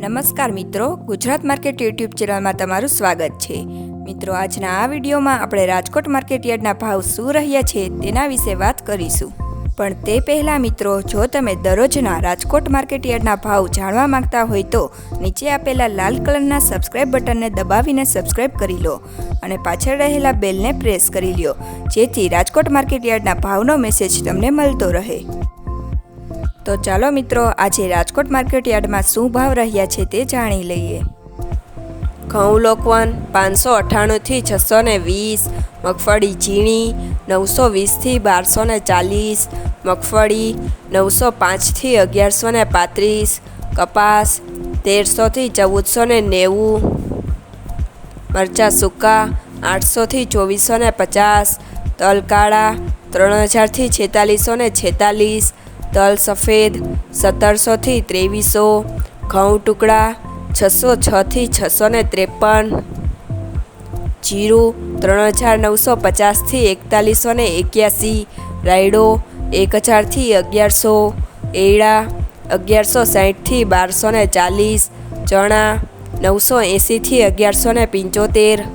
નમસ્કાર મિત્રો, Gujarat market YouTube ચેનલમાં તમારું સ્વાગત છે। મિત્રો, આજના આ વિડીયોમાં આપણે રાજકોટ માર્કેટયાર્ડના ભાવ શું રહ્યા છે તેના વિશે વાત કરીશું। પણ તે પહેલાં મિત્રો, જો તમે દરરોજના રાજકોટ માર્કેટયાર્ડના ભાવ જાણવા માંગતા હોય તો નીચે આપેલા લાલ કલરના સબસ્ક્રાઇબ બટનને દબાવીને સબસ્ક્રાઇબ કરી લો અને પાછળ રહેલા બેલને પ્રેસ કરી લો, જેથી રાજકોટ માર્કેટયાર્ડના ભાવનો મેસેજ તમને મળતો રહે। તો ચાલો મિત્રો, આજે રાજકોટ માર્કેટયાર્ડમાં શું ભાવ રહ્યા છે તે જાણી લઈએ। ઘઉં લોકવન 598 થી 620, મગફળી ઝીણી 920 થી 1240, મગફળી 905 થી 1135, કપાસ 1300 થી 1490, મરચાં સૂકા 800 થી 2450, તલ કાળા 3000 થી 4646, તલ સફેદ 1700 થી 2300, ઘઉં ટુકડા 606 થી 653, જીરું 3950 થી 4181, રાયડો 1000 થી 1100, એડા 1160 થી 1240, ચણા 980 થી 1175,